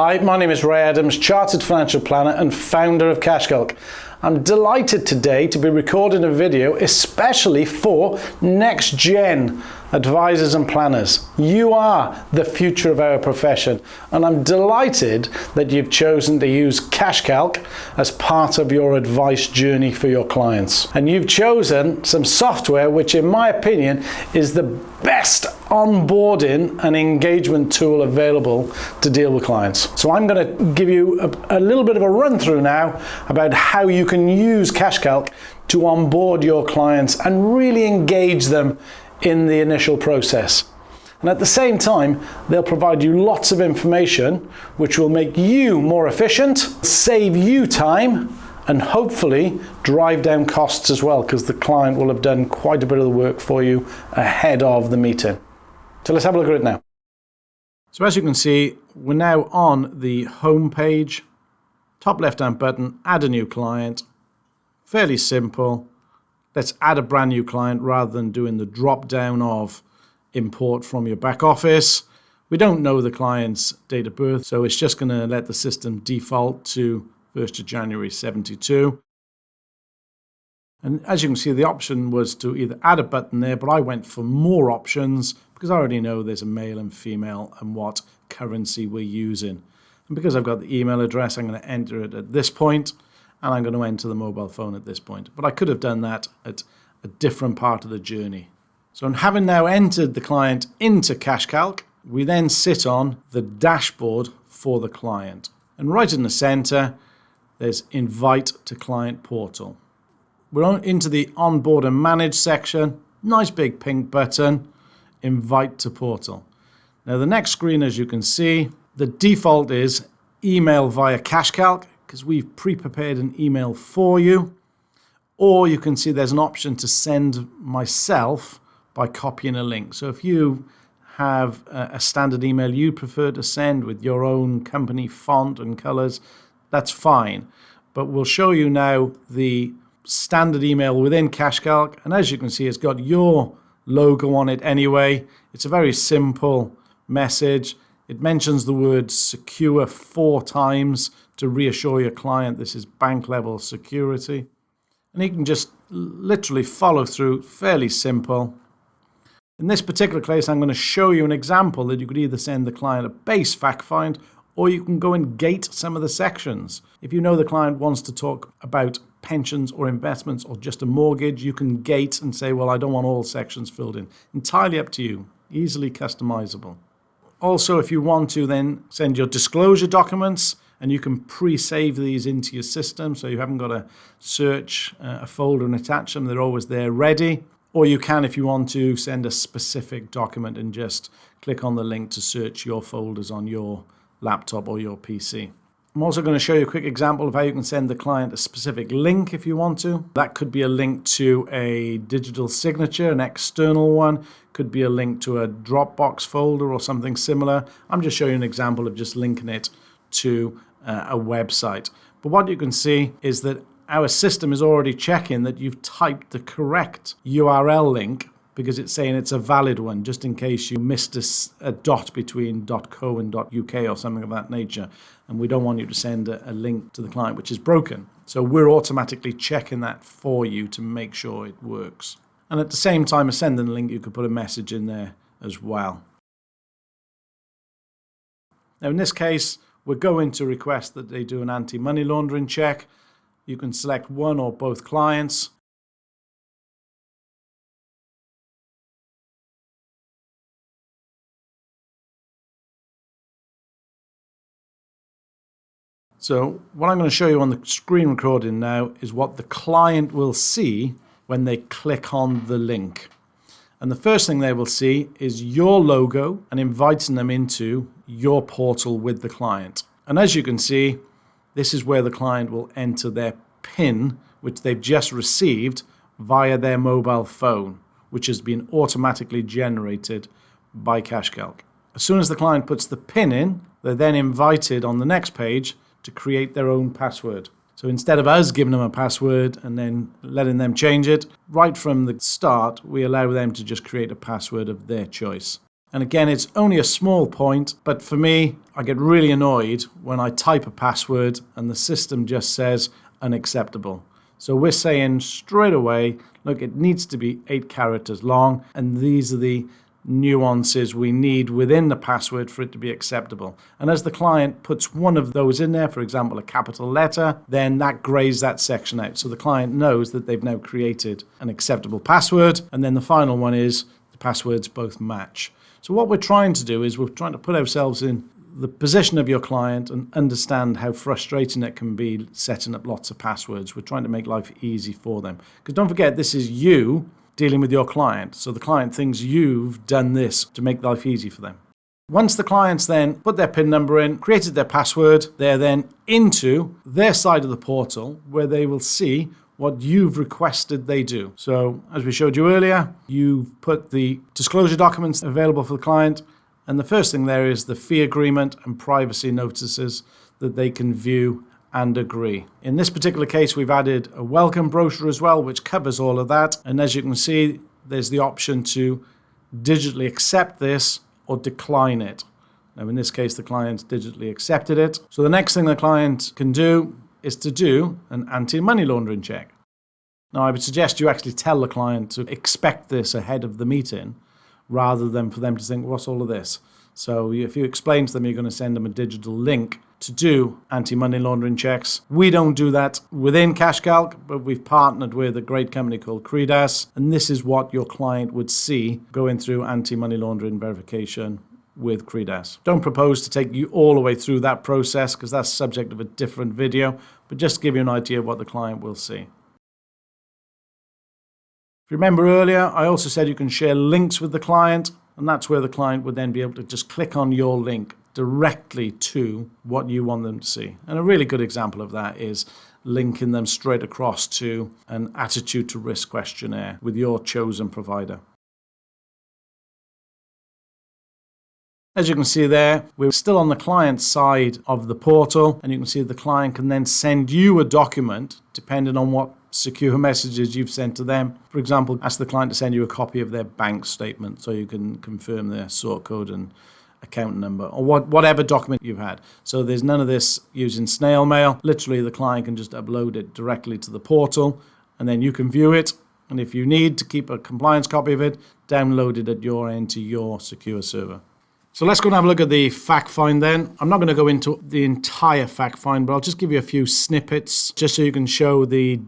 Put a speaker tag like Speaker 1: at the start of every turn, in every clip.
Speaker 1: Hi, my name is Ray Adams, Chartered Financial Planner and founder of CashCalc. I'm delighted today to be recording a video especially for NextGen advisors and planners. You are the future of our profession, and I'm delighted that you've chosen to use CashCalc as part of your advice journey for your clients. And you've chosen some software which, in my opinion, is the best onboarding and engagement tool available to deal with clients. So I'm going to give you a little bit of a run through now about how you can use CashCalc to onboard your clients and really engage them in the initial process. And at the same time, they'll provide you lots of information which will make you more efficient, save you time, and hopefully drive down costs as well, because the client will have done quite a bit of the work for you ahead of the meeting. So let's have a look at it now. So as you can see, we're now on the home page. Top left-hand button, add a new client. Fairly simple. Let's add a brand new client rather than doing the drop down of import from your back office. We don't know the client's date of birth, so it's just going to let the system default to 1st of January 72. And as you can see, the option was to either add a button there, but I went for more options because I already know there's a male and female and what currency we're using. And because I've got the email address, I'm going to enter it at this point, and I'm going to enter the mobile phone at this point. But I could have done that at a different part of the journey. So having now entered the client into CashCalc, we then sit on the dashboard for the client. And right in the center, there's Invite to Client Portal. We're on into the Onboard and Manage section. Nice big pink button, Invite to Portal. Now the next screen, as you can see, the default is email via CashCalc, because we've pre-prepared an email for you. Or you can see there's an option to send myself by copying a link. So if you have a standard email you prefer to send with your own company font and colors, that's fine. But we'll show you now the standard email within CashCalc. And as you can see, it's got your logo on it anyway. It's a very simple message. It mentions the word secure 4 times to reassure your client this is bank level security. And you can just literally follow through, fairly simple. In this particular case, I'm going to show you an example that you could either send the client a base fact find, or you can go and gate some of the sections. If you know the client wants to talk about pensions or investments or just a mortgage, you can gate and say, well, I don't want all sections filled in. Entirely up to you, easily customizable. Also, if you want to then send your disclosure documents, and you can pre-save these into your system, so you haven't got to search a folder and attach them. They're always there ready. Or you can, if you want to, send a specific document and just click on the link to search your folders on your laptop or your PC. I'm also going to show you a quick example of how you can send the client a specific link if you want to. That could be a link to a digital signature, an external one. Could be a link to a Dropbox folder or something similar. I'm just showing you an example of just linking it to a website. But what you can see is that our system is already checking that you've typed the correct URL link, because it's saying it's a valid one, just in case you missed a dot between .co and .uk or something of that nature. And we don't want you to send a link to the client which is broken. So we're automatically checking that for you to make sure it works. And at the same time as sending the link, you could put a message in there as well. Now in this case, we're going to request that they do an anti-money laundering check. You can select one or both clients. So what I'm going to show you on the screen recording now is what the client will see when they click on the link. And the first thing they will see is your logo and inviting them into your portal with the client. And as you can see, this is where the client will enter their PIN, which they've just received via their mobile phone, which has been automatically generated by CashCalc. As soon as the client puts the PIN in, they're then invited on the next page to create their own password. So instead of us giving them a password and then letting them change it, right from the start, we allow them to just create a password of their choice. And again, it's only a small point, but for me, I get really annoyed when I type a password and the system just says unacceptable. So we're saying straight away, look, it needs to be 8 characters long, and these are the nuances we need within the password for it to be acceptable. And as the client puts one of those in there, for example, a capital letter, then that grays that section out. So the client knows that they've now created an acceptable password. And then the final one is the passwords both match. So what we're trying to do is we're trying to put ourselves in the position of your client and understand how frustrating it can be setting up lots of passwords. We're trying to make life easy for them. Because don't forget, this is you dealing with your client. So the client thinks you've done this to make life easy for them. Once the clients then put their PIN number in, created their password, they're then into their side of the portal where they will see what you've requested they do. So as we showed you earlier, you've put the disclosure documents available for the client. And the first thing there is the fee agreement and privacy notices that they can view and agree. In this particular case, we've added a welcome brochure as well, which covers all of that. And as you can see, there's the option to digitally accept this or decline it. Now, in this case, the client digitally accepted it. So the next thing the client can do is to do an anti-money laundering check. Now, I would suggest you actually tell the client to expect this ahead of the meeting rather than for them to think, what's all of this? So if you explain to them you're going to send them a digital link to do anti-money laundering checks. We don't do that within CashCalc, but we've partnered with a great company called Credas, and this is what your client would see going through anti-money laundering verification with Credas. Don't propose to take you all the way through that process because that's subject of a different video, but just to give you an idea of what the client will see. If you remember earlier, I also said you can share links with the client, and that's where the client would then be able to just click on your link directly to what you want them to see. And a really good example of that is linking them straight across to an attitude to risk questionnaire with your chosen provider. As you can see there, we're still on the client side of the portal, and you can see the client can then send you a document depending on what secure messages you've sent to them. For example, ask the client to send you a copy of their bank statement so you can confirm their sort code and account number or whatever document you've had. So there's none of this using snail mail. Literally, the client can just upload it directly to the portal and then you can view it. And if you need to keep a compliance copy of it, download it at your end to your secure server. So let's go and have a look at the fact find then. I'm not going to go into the entire fact find, but I'll just give you a few snippets just so you can show the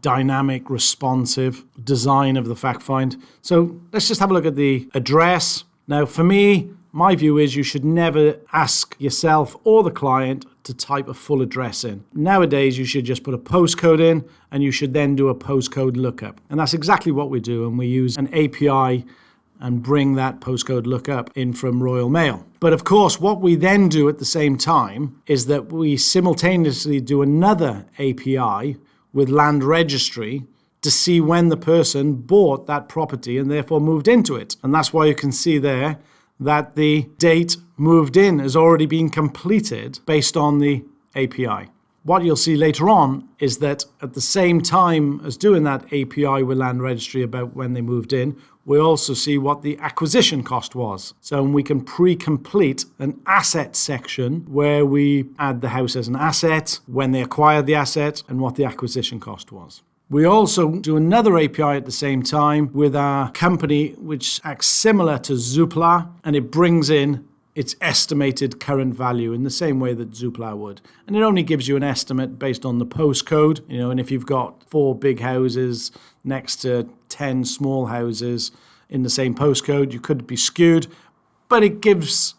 Speaker 1: dynamic, responsive design of the fact find. So let's just have a look at the address. Now, for me, my view is you should never ask yourself or the client to type a full address in. Nowadays, you should just put a postcode in and you should then do a postcode lookup. And that's exactly what we do. And we use an API and bring that postcode lookup in from Royal Mail. But of course, what we then do at the same time is that we simultaneously do another API with Land Registry to see when the person bought that property and therefore moved into it. And that's why you can see there that the date moved in has already been completed based on the API. What you'll see later on is that at the same time as doing that API with Land Registry about when they moved in, we also see what the acquisition cost was. So we can pre-complete an asset section where we add the house as an asset, when they acquired the asset, and what the acquisition cost was. We also do another API at the same time with our company, which acts similar to Zoopla, and it brings in its estimated current value in the same way that Zoopla would. And it only gives you an estimate based on the postcode, and if you've got 4 big houses next to 10 small houses in the same postcode, you could be skewed, but it gives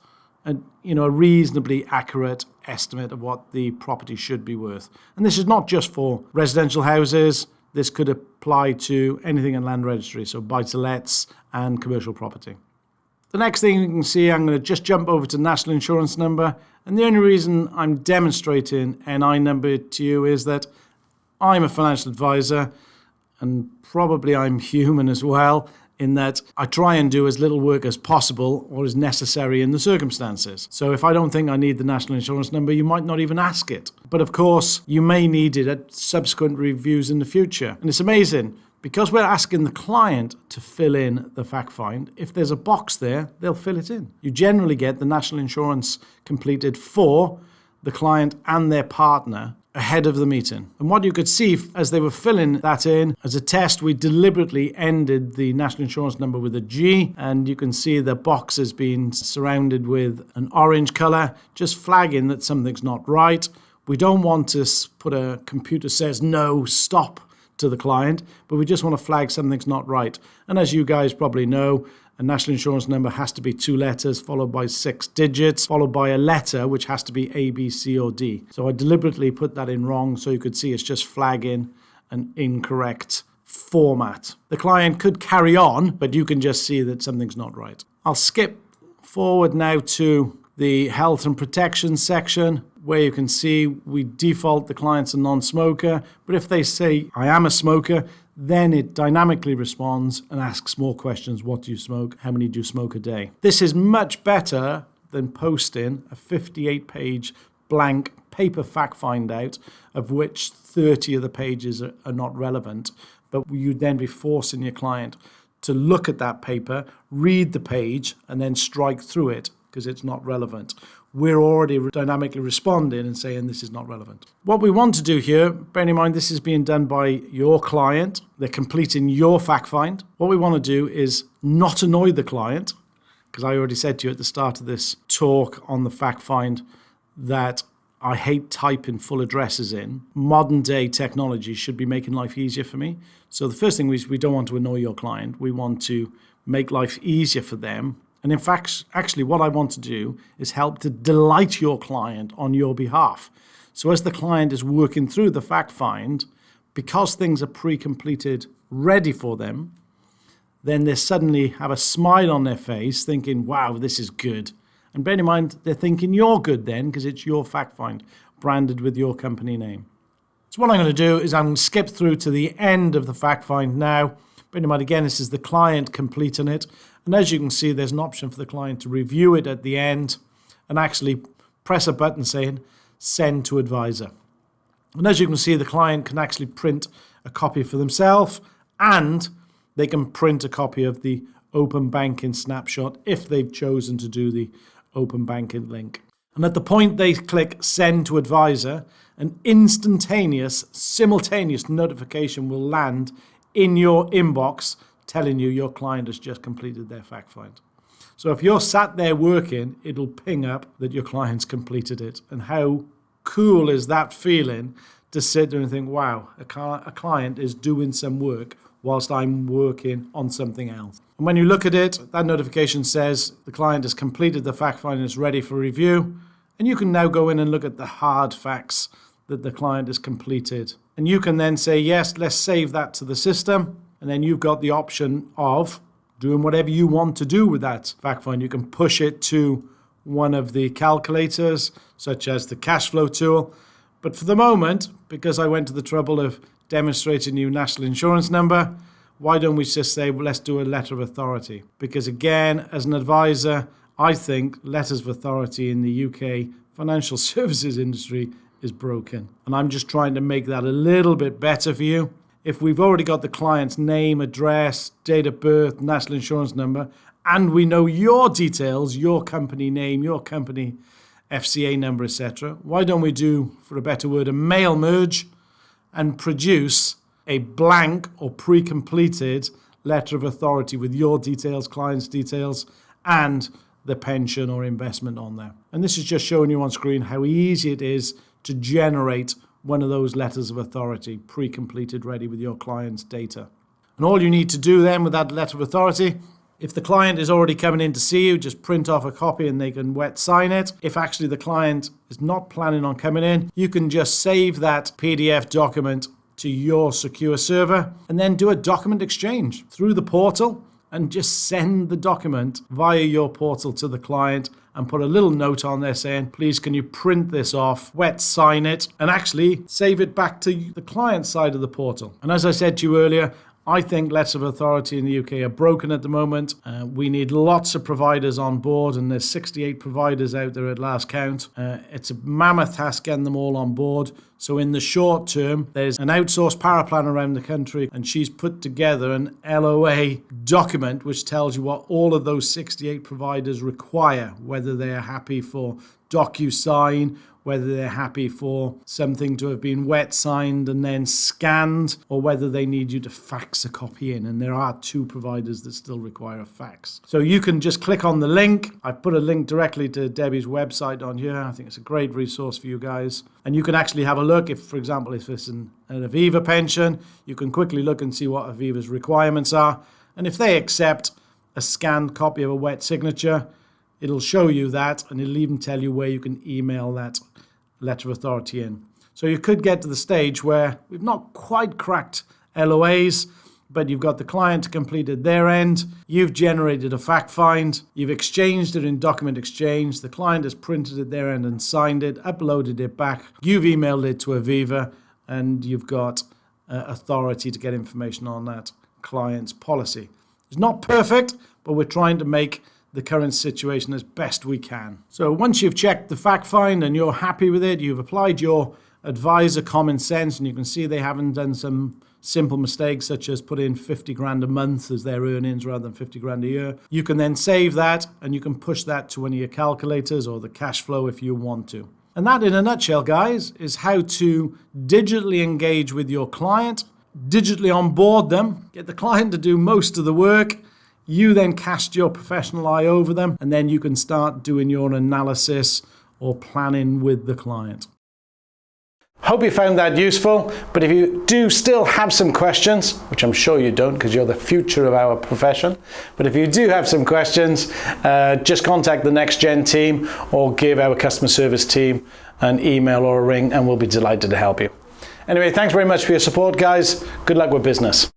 Speaker 1: a reasonably accurate estimate of what the property should be worth. And this is not just for residential houses. This could apply to anything in Land Registry, so buy-to-lets and commercial property. The next thing you can see, I'm going to just jump over to national insurance number. And the only reason I'm demonstrating NI number to you is that I'm a financial advisor, and probably I'm human as well, in that I try and do as little work as possible or as necessary in the circumstances. So if I don't think I need the national insurance number, you might not even ask it. But of course, you may need it at subsequent reviews in the future. And it's amazing. Because we're asking the client to fill in the fact find, if there's a box there, they'll fill it in. You generally get the national insurance completed for the client and their partner ahead of the meeting. And what you could see as they were filling that in, as a test, we deliberately ended the national insurance number with a G, and you can see the box has been surrounded with an orange color, just flagging that something's not right. We don't want to put a computer says no, stop to the client, but we just want to flag something's not right. And as you guys probably know, a national insurance number has to be 2 letters followed by 6 digits, followed by a letter, which has to be A, B, C, or D. So I deliberately put that in wrong so you could see it's just flagging an incorrect format. The client could carry on, but you can just see that something's not right. I'll skip forward now to the health and protection section, where you can see we default the client's a non-smoker, but if they say I am a smoker, then it dynamically responds and asks more questions. What do you smoke? How many do you smoke a day? This is much better than posting a 58-page blank paper fact find out, of which 30 of the pages are not relevant, but you'd then be forcing your client to look at that paper, read the page, and then strike through it because it's not relevant. We're already dynamically responding and saying this is not relevant. What we want to do here, bearing in mind this is being done by your client, they're completing your fact find. What we want to do is not annoy the client, because I already said to you at the start of this talk on the fact find that I hate typing full addresses in. Modern day technology should be making life easier for me. So the first thing is we don't want to annoy your client. We want to make life easier for them. And in fact, actually what I want to do is help to delight your client on your behalf. So as the client is working through the fact find, because things are pre-completed, ready for them, then they suddenly have a smile on their face thinking, wow, this is good. And bear in mind, they're thinking you're good then because it's your fact find branded with your company name. So what I'm going to do is I'm going to skip through to the end of the fact find now. Bear in mind, again, this is the client completing it. And as you can see, there's an option for the client to review it at the end and actually press a button saying send to advisor. And as you can see, the client can actually print a copy for themselves, and they can print a copy of the open banking snapshot if they've chosen to do the open banking link. And at the point they click send to advisor, an instantaneous, simultaneous notification will land in your inbox telling you your client has just completed their fact find. So if you're sat there working, it'll ping up that your client's completed it. And how cool is that feeling to sit there and think, wow, a client is doing some work whilst I'm working on something else. And when you look at it, that notification says the client has completed the fact find and is ready for review. And you can now go in and look at the hard facts that the client has completed. And you can then say, yes, let's save that to the system. And then you've got the option of doing whatever you want to do with that fact find. You can push it to one of the calculators, such as the cash flow tool. But for the moment, because I went to the trouble of demonstrating you national insurance number, why don't we just say, well, let's do a letter of authority? Because again, as an advisor, I think letters of authority in the UK financial services industry is broken. And I'm just trying to make that a little bit better for you. If we've already got the client's name, address, date of birth, national insurance number, and we know your details, your company name, your company FCA number, etc., why don't we do, for a better word, a mail merge and produce a blank or pre-completed letter of authority with your details, client's details, and the pension or investment on there. And this is just showing you on screen how easy it is to generate one of those letters of authority, pre-completed, ready with your client's data. And all you need to do then with that letter of authority, if the client is already coming in to see you, just print off a copy and they can wet sign it. If actually the client is not planning on coming in, you can just save that PDF document to your secure server and then do a document exchange through the portal and just send the document via your portal to the client and put a little note on there saying, please, can you print this off, wet sign it, and actually save it back to the client side of the portal. And as I said to you earlier, I think letters of authority in the UK are broken at the moment. We need lots of providers on board, and there's 68 providers out there at last count. It's a mammoth task getting them all on board. So in the short term, there's an outsourced paraplanner around the country, and she's put together an LOA document which tells you what all of those 68 providers require, whether they're happy for DocuSign, whether they're happy for something to have been wet signed and then scanned, or whether they need you to fax a copy in. And there are 2 providers that still require a fax. So you can just click on the link. I've put a link directly to Debbie's website on here. I think it's a great resource for you guys. And you can actually have a look. If, for example, if it's an Aviva pension, you can quickly look and see what Aviva's requirements are. And if they accept a scanned copy of a wet signature, it'll show you that, and it'll even tell you where you can email that letter of authority in. So you could get to the stage where we've not quite cracked LOAs, but you've got the client completed their end, you've generated a fact find, you've exchanged it in document exchange, the client has printed it their end and signed it, uploaded it back, you've emailed it to Aviva, and you've got authority to get information on that client's policy. It's not perfect, but we're trying to make the current situation as best we can. So once you've checked the fact find and you're happy with it, you've applied your advisor common sense, and you can see they haven't done some simple mistakes such as put in 50 grand a month as their earnings rather than 50 grand a year. You can then save that, and you can push that to one of your calculators or the cash flow if you want to. And that, in a nutshell, guys, is how to digitally engage with your client, digitally onboard them, get the client to do most of the work. You then cast your professional eye over them, and then you can start doing your analysis or planning with the client. Hope you found that useful, but if you do still have some questions, which I'm sure you don't because you're the future of our profession, but if you do have some questions, just contact the NextGen team or give our customer service team an email or a ring, and we'll be delighted to help you. Anyway, thanks very much for your support, guys. Good luck with business.